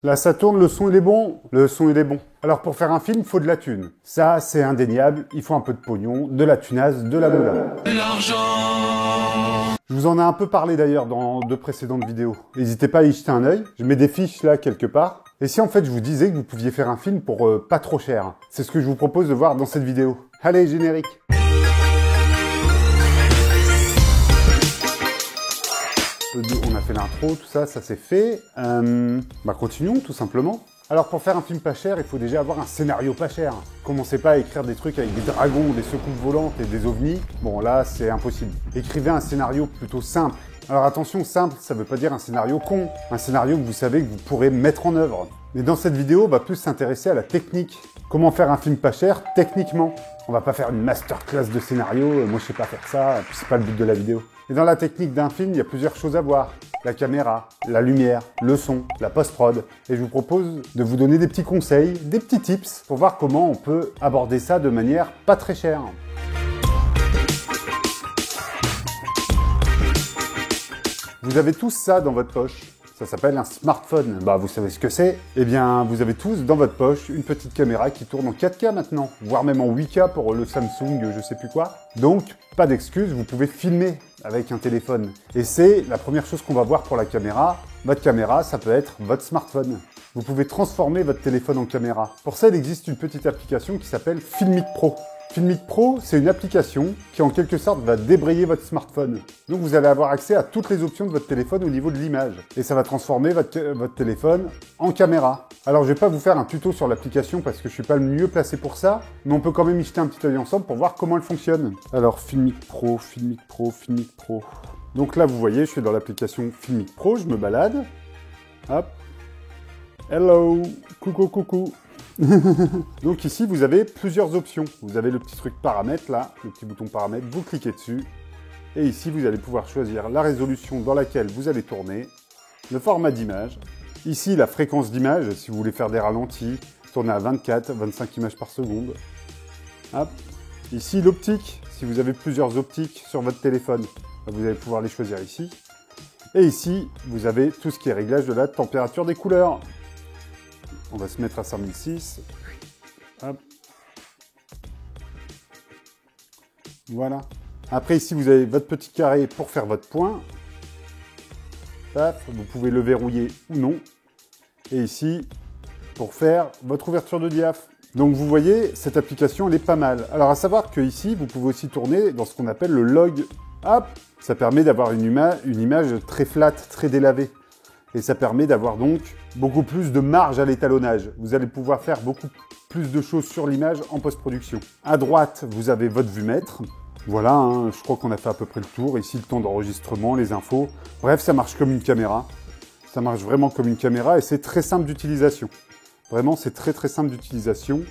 Là, ça tourne, le son, il est bon. Le son, il est bon. Alors, pour faire un film, il faut de la thune. Ça, c'est indéniable. Il faut un peu de pognon, de la tunasse, de la moula. L'argent. Je vous en ai un peu parlé d'ailleurs dans de précédentes vidéos. N'hésitez pas à y jeter un œil. Je mets des fiches là quelque part. Et si en fait je vous disais que vous pouviez faire un film pour pas trop cher, c'est ce que je vous propose de voir dans cette vidéo. Allez, générique. On a fait l'intro, tout ça, ça c'est fait. Continuons tout simplement. Alors pour faire un film pas cher, il faut déjà avoir un scénario pas cher. Commencez pas à écrire des trucs avec des dragons, des secousses volantes et des ovnis. Bon là, c'est impossible. Écrivez un scénario plutôt simple. Alors attention, simple, ça veut pas dire un scénario con. Un scénario que vous savez que vous pourrez mettre en œuvre. Mais dans cette vidéo, on va plus s'intéresser à la technique. Comment faire un film pas cher techniquement. On va pas faire une masterclass de scénario, moi je sais pas faire ça, et puis c'est pas le but de la vidéo. Et dans la technique d'un film, il y a plusieurs choses à voir. La caméra, la lumière, le son, la post-prod. Et je vous propose de vous donner des petits conseils, des petits tips pour voir comment on peut aborder ça de manière pas très chère. Vous avez tous ça dans votre poche. Ça s'appelle un smartphone. Vous savez ce que c'est. Eh bien, vous avez tous dans votre poche une petite caméra qui tourne en 4K maintenant, voire même en 8K pour le Samsung, je sais plus quoi. Donc, pas d'excuse, vous pouvez filmer avec un téléphone. Et c'est la première chose qu'on va voir pour la caméra. Votre caméra, ça peut être votre smartphone. Vous pouvez transformer votre téléphone en caméra. Pour ça, il existe une petite application qui s'appelle Filmic Pro. Filmic Pro, c'est une application qui en quelque sorte va débrayer votre smartphone. Donc vous allez avoir accès à toutes les options de votre téléphone au niveau de l'image. Et ça va transformer votre téléphone en caméra. Alors je vais pas vous faire un tuto sur l'application parce que je suis pas le mieux placé pour ça, mais on peut quand même y jeter un petit œil ensemble pour voir comment elle fonctionne. Alors Filmic Pro, Filmic Pro, Filmic Pro. Donc là vous voyez, je suis dans l'application Filmic Pro, je me balade. Hop. Hello, coucou, coucou. Donc ici, vous avez plusieurs options. Vous avez le petit truc paramètres, là, le petit bouton paramètres, vous cliquez dessus. Et ici, vous allez pouvoir choisir la résolution dans laquelle vous allez tourner, le format d'image. Ici, la fréquence d'image, si vous voulez faire des ralentis, tourner à 24, 25 images par seconde. Hop. Ici, l'optique, si vous avez plusieurs optiques sur votre téléphone, vous allez pouvoir les choisir ici. Et ici, vous avez tout ce qui est réglage de la température des couleurs. On va se mettre à 5006. Hop. Voilà. Après, ici, vous avez votre petit carré pour faire votre point. Hop. Vous pouvez le verrouiller ou non. Et ici, pour faire votre ouverture de diaph. Donc, vous voyez, cette application, elle est pas mal. Alors, à savoir que ici, vous pouvez aussi tourner dans ce qu'on appelle le log. Hop. Ça permet d'avoir une image très flat, très délavée. Et ça permet d'avoir donc beaucoup plus de marge à l'étalonnage. Vous allez pouvoir faire beaucoup plus de choses sur l'image en post-production. À droite, vous avez votre vue-mètre. Voilà, hein, je crois qu'on a fait à peu près le tour. Ici, le temps d'enregistrement, les infos. Bref, ça marche comme une caméra. Ça marche vraiment comme une caméra et c'est très simple d'utilisation. Vraiment, c'est très très simple d'utilisation.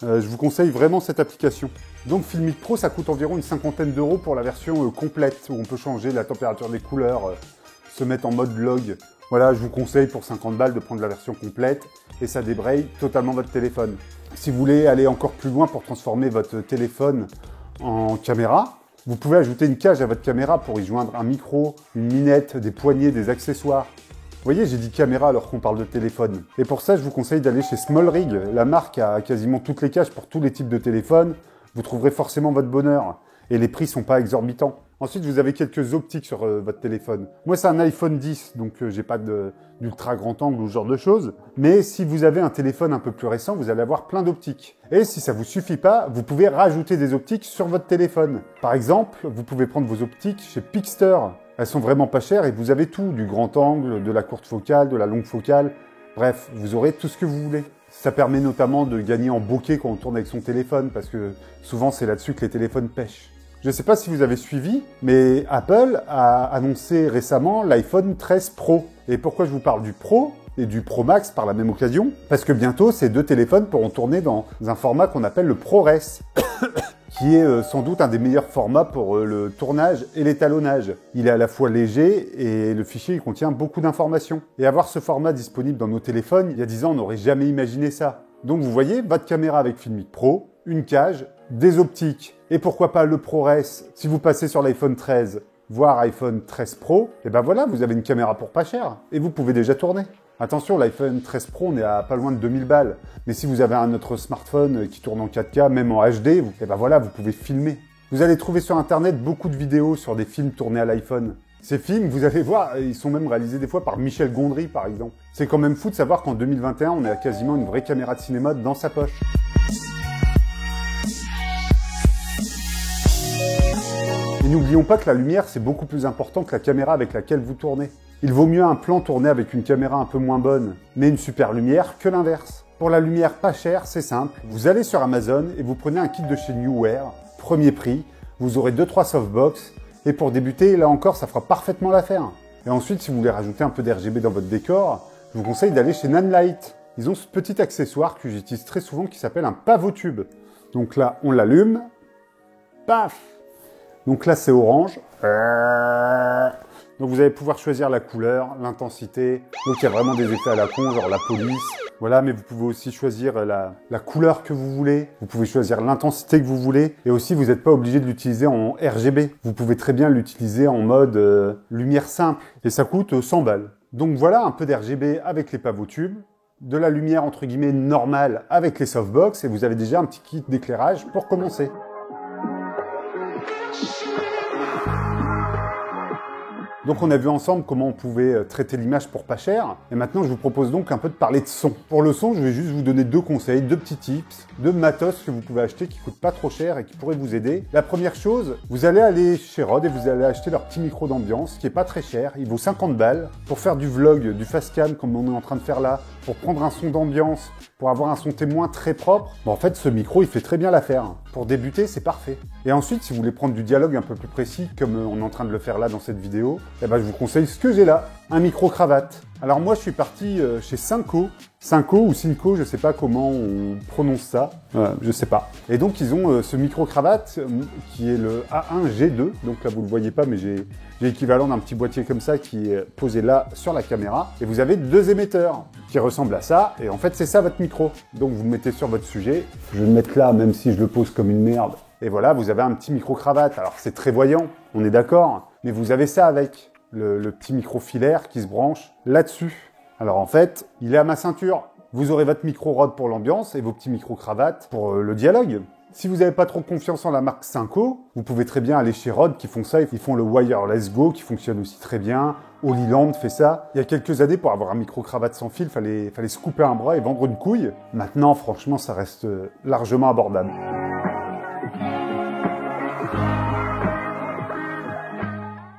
Je vous conseille vraiment cette application. Donc Filmic Pro, ça coûte environ une cinquantaine d'euros pour la version complète, où on peut changer la température des couleurs, se mettre en mode log. Voilà, je vous conseille pour 50 balles de prendre la version complète et ça débraye totalement votre téléphone. Si vous voulez aller encore plus loin pour transformer votre téléphone en caméra, vous pouvez ajouter une cage à votre caméra pour y joindre un micro, une minette, des poignées, des accessoires. Vous voyez, j'ai dit caméra alors qu'on parle de téléphone. Et pour ça, je vous conseille d'aller chez SmallRig. La marque a quasiment toutes les cages pour tous les types de téléphones. Vous trouverez forcément votre bonheur. Et les prix sont pas exorbitants. Ensuite, vous avez quelques optiques sur votre téléphone. Moi, c'est un iPhone 10, donc j'ai pas d'ultra grand angle ou ce genre de choses. Mais si vous avez un téléphone un peu plus récent, vous allez avoir plein d'optiques. Et si ça vous suffit pas, vous pouvez rajouter des optiques sur votre téléphone. Par exemple, vous pouvez prendre vos optiques chez Pixter. Elles sont vraiment pas chères et vous avez tout, du grand angle, de la courte focale, de la longue focale. Bref, vous aurez tout ce que vous voulez. Ça permet notamment de gagner en bokeh quand on tourne avec son téléphone, parce que souvent c'est là-dessus que les téléphones pêchent. Je ne sais pas si vous avez suivi, mais Apple a annoncé récemment l'iPhone 13 Pro. Et pourquoi je vous parle du Pro et du Pro Max par la même occasion? Parce que bientôt, ces deux téléphones pourront tourner dans un format qu'on appelle le ProRes, qui est sans doute un des meilleurs formats pour le tournage et l'étalonnage. Il est à la fois léger et le fichier il contient beaucoup d'informations. Et avoir ce format disponible dans nos téléphones, il y a 10 ans, on n'aurait jamais imaginé ça. Donc vous voyez, votre caméra avec Filmic Pro, une cage, des optiques, et pourquoi pas le ProRes. Si vous passez sur l'iPhone 13, voire iPhone 13 Pro, et ben voilà, vous avez une caméra pour pas cher, et vous pouvez déjà tourner. Attention, l'iPhone 13 Pro, on est à pas loin de 2000 balles. Mais si vous avez un autre smartphone qui tourne en 4K, même en HD, et ben voilà, vous pouvez filmer. Vous allez trouver sur Internet beaucoup de vidéos sur des films tournés à l'iPhone. Ces films, vous allez voir, ils sont même réalisés des fois par Michel Gondry, par exemple. C'est quand même fou de savoir qu'en 2021, on a quasiment une vraie caméra de cinéma dans sa poche. Et n'oublions pas que la lumière, c'est beaucoup plus important que la caméra avec laquelle vous tournez. Il vaut mieux un plan tourné avec une caméra un peu moins bonne, mais une super lumière, que l'inverse. Pour la lumière pas chère, c'est simple. Vous allez sur Amazon et vous prenez un kit de chez Neewer, premier prix, vous aurez 2-3 softbox, et pour débuter, là encore, ça fera parfaitement l'affaire. Et ensuite, si vous voulez rajouter un peu d'RGB dans votre décor, je vous conseille d'aller chez Nanlite. Ils ont ce petit accessoire que j'utilise très souvent qui s'appelle un pavotube. Donc là, on l'allume, paf! Donc là, c'est orange. Donc vous allez pouvoir choisir la couleur, l'intensité. Donc il y a vraiment des effets à la con, genre la police. Voilà, mais vous pouvez aussi choisir la couleur que vous voulez. Vous pouvez choisir l'intensité que vous voulez. Et aussi, vous n'êtes pas obligé de l'utiliser en RGB. Vous pouvez très bien l'utiliser en mode lumière simple. Et ça coûte 100 balles. Donc voilà, un peu d'RGB avec les pavotubes. De la lumière, entre guillemets, normale avec les softbox. Et vous avez déjà un petit kit d'éclairage pour commencer. Donc on a vu ensemble comment on pouvait traiter l'image pour pas cher. Et maintenant, je vous propose donc un peu de parler de son. Pour le son, je vais juste vous donner 2 conseils, 2 petits tips, 2 matos que vous pouvez acheter qui coûtent pas trop cher et qui pourraient vous aider. La première chose, vous allez aller chez Rode et vous allez acheter leur petit micro d'ambiance qui est pas très cher. Il vaut 50 balles pour faire du vlog, du facecam comme on est en train de faire là, pour prendre un son d'ambiance, pour avoir un son témoin très propre. Bon, en fait, ce micro, il fait très bien l'affaire. Pour débuter, c'est parfait. Et ensuite, si vous voulez prendre du dialogue un peu plus précis, comme on est en train de le faire là dans cette vidéo, eh ben, je vous conseille ce que j'ai là, un micro-cravate. Alors moi, je suis parti chez Synco. Synco ou Synco, je sais pas comment on prononce ça, je sais pas. Et donc, ils ont ce micro-cravate qui est le A1G2. Donc là, vous le voyez pas, mais j'ai l'équivalent d'un petit boîtier comme ça qui est posé là sur la caméra. Et vous avez 2 émetteurs qui ressemblent à ça. Et en fait, c'est ça votre micro. Donc, vous le mettez sur votre sujet. Je vais le mettre là, même si je le pose comme une merde. Et voilà, vous avez un petit micro-cravate. Alors, c'est très voyant, on est d'accord. Mais vous avez ça avec le petit micro-filaire qui se branche là-dessus. Alors, en fait, il est à ma ceinture. Vous aurez votre micro-Rode pour l'ambiance et vos petits micro-cravates pour le dialogue. Si vous n'avez pas trop confiance en la marque Synco, vous pouvez très bien aller chez Rode qui font ça. Ils font le Wireless Go qui fonctionne aussi très bien. Holyland fait ça. Il y a quelques années, pour avoir un micro-cravate sans fil, fallait se couper un bras et vendre une couille. Maintenant, franchement, ça reste largement abordable.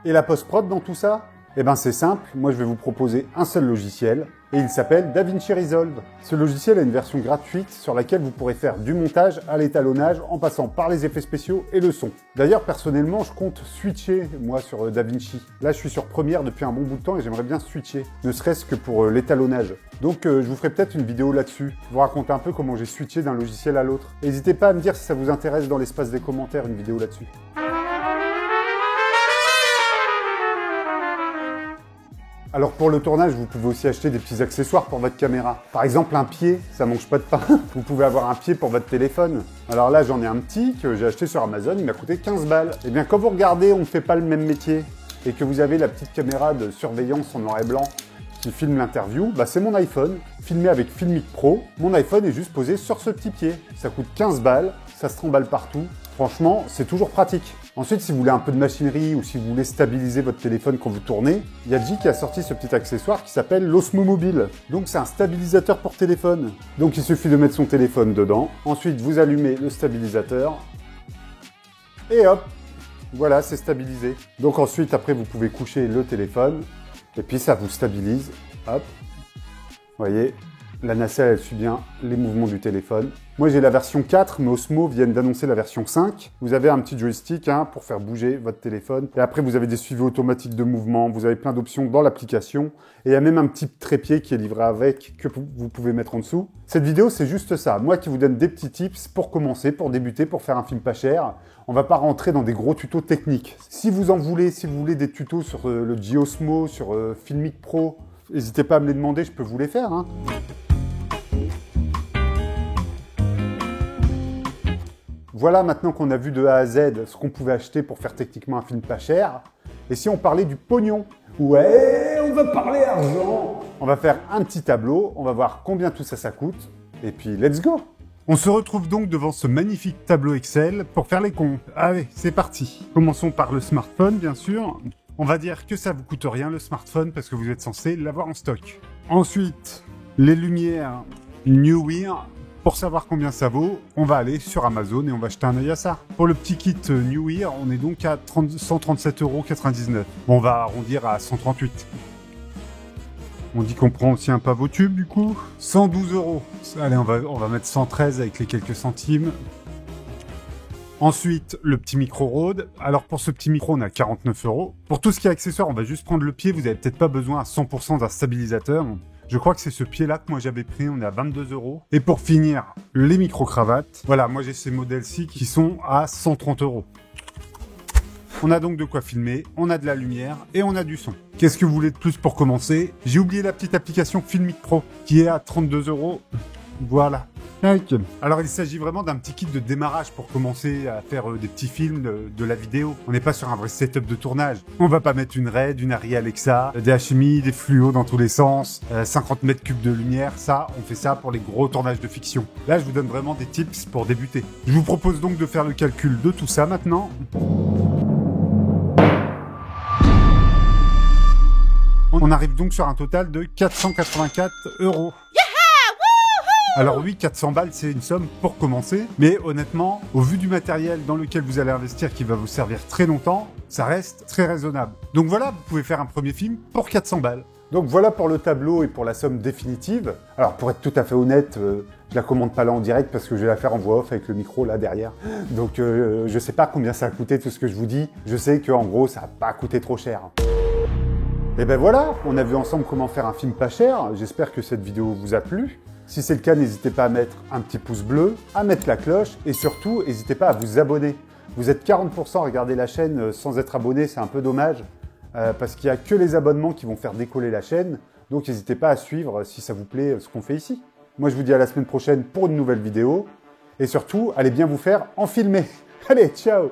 Et la post-prod dans tout ça? Eh ben c'est simple, moi je vais vous proposer un seul logiciel et il s'appelle DaVinci Resolve. Ce logiciel a une version gratuite sur laquelle vous pourrez faire du montage à l'étalonnage en passant par les effets spéciaux et le son. D'ailleurs personnellement je compte switcher moi sur DaVinci. Là je suis sur Premiere depuis un bon bout de temps et j'aimerais bien switcher, ne serait-ce que pour l'étalonnage. Donc je vous ferai peut-être une vidéo là-dessus, vous raconter un peu comment j'ai switché d'un logiciel à l'autre. N'hésitez pas à me dire si ça vous intéresse dans l'espace des commentaires une vidéo là-dessus. Alors pour le tournage, vous pouvez aussi acheter des petits accessoires pour votre caméra. Par exemple un pied, ça mange pas de pain. Vous pouvez avoir un pied pour votre téléphone. Alors là j'en ai un petit que j'ai acheté sur Amazon, il m'a coûté 15 balles. Et bien quand vous regardez, on ne fait pas le même métier et que vous avez la petite caméra de surveillance en noir et blanc qui filme l'interview, bah c'est mon iPhone, filmé avec Filmic Pro. Mon iPhone est juste posé sur ce petit pied. Ça coûte 15 balles, ça se trimballe partout. Franchement, c'est toujours pratique. Ensuite, si vous voulez un peu de machinerie ou si vous voulez stabiliser votre téléphone quand vous tournez, il y a Yaji qui a sorti ce petit accessoire qui s'appelle l'Osmo Mobile. Donc c'est un stabilisateur pour téléphone. Donc il suffit de mettre son téléphone dedans. Ensuite, vous allumez le stabilisateur. Et hop, voilà, c'est stabilisé. Donc ensuite, après, vous pouvez coucher le téléphone. Et puis ça vous stabilise. Hop. Vous voyez, la nacelle, elle suit bien les mouvements du téléphone. Moi, j'ai la version 4, mais Osmo viennent d'annoncer la version 5. Vous avez un petit joystick pour faire bouger votre téléphone. Et après, vous avez des suivis automatiques de mouvement. Vous avez plein d'options dans l'application. Et il y a même un petit trépied qui est livré avec, que vous pouvez mettre en dessous. Cette vidéo, c'est juste ça. Moi qui vous donne des petits tips pour commencer, pour débuter, pour faire un film pas cher. On va pas rentrer dans des gros tutos techniques. Si vous en voulez, si vous voulez des tutos sur le G-Osmo, sur Filmic Pro, n'hésitez pas à me les demander, je peux vous les faire. Voilà maintenant qu'on a vu de A à Z ce qu'on pouvait acheter pour faire techniquement un film pas cher. Et si on parlait du pognon? Ouais, on va parler argent. On va faire un petit tableau, on va voir combien tout ça, ça coûte, et puis let's go! On se retrouve donc devant ce magnifique tableau Excel pour faire les comptes. Allez, c'est parti. Commençons par le smartphone, bien sûr. On va dire que ça vous coûte rien le smartphone parce que vous êtes censé l'avoir en stock. Ensuite, les lumières Neewer. Pour savoir combien ça vaut, on va aller sur Amazon et on va jeter un œil à ça. Pour le petit kit Neewer, on est donc à 137,99 €. Bon, on va arrondir à 138. On dit qu'on prend aussi un pavot tube du coup. 112 €. Allez, on va mettre 113 avec les quelques centimes. Ensuite, le petit micro Rode. Alors pour ce petit micro, on a 49 €. Pour tout ce qui est accessoire, on va juste prendre le pied. Vous n'avez peut-être pas besoin à 100% d'un stabilisateur. Je crois que c'est ce pied-là que moi j'avais pris, on est à 22 €. Et pour finir, les micro-cravates. Voilà, moi j'ai ces modèles-ci qui sont à 130 €. On a donc de quoi filmer, on a de la lumière et on a du son. Qu'est-ce que vous voulez de plus pour commencer? J'ai oublié la petite application Filmic Pro qui est à 32 €. Voilà. Alors il s'agit vraiment d'un petit kit de démarrage pour commencer à faire des petits films, de la vidéo. On n'est pas sur un vrai setup de tournage. On va pas mettre une RED, une Arri Alexa, des HMI, des fluos dans tous les sens, 50 mètres cubes de lumière. Ça, on fait ça pour les gros tournages de fiction. Là, je vous donne vraiment des tips pour débuter. Je vous propose donc de faire le calcul de tout ça maintenant. On arrive donc sur un total de 484 €. Alors oui, 400 balles, c'est une somme pour commencer, mais honnêtement, au vu du matériel dans lequel vous allez investir qui va vous servir très longtemps, ça reste très raisonnable. Donc voilà, vous pouvez faire un premier film pour 400 balles. Donc voilà pour le tableau et pour la somme définitive. Alors pour être tout à fait honnête, je la commande pas là en direct parce que je vais la faire en voix off avec le micro là derrière. Donc je sais pas combien ça a coûté tout ce que je vous dis. Je sais qu'en gros, ça n'a pas coûté trop cher. Et ben voilà, on a vu ensemble comment faire un film pas cher. J'espère que cette vidéo vous a plu. Si c'est le cas, n'hésitez pas à mettre un petit pouce bleu, à mettre la cloche et surtout, n'hésitez pas à vous abonner. Vous êtes 40% à regarder la chaîne sans être abonné, c'est un peu dommage parce qu'il n'y a que les abonnements qui vont faire décoller la chaîne. Donc n'hésitez pas à suivre si ça vous plaît ce qu'on fait ici. Moi, je vous dis à la semaine prochaine pour une nouvelle vidéo et surtout, allez bien vous faire enfilmer. Allez, ciao!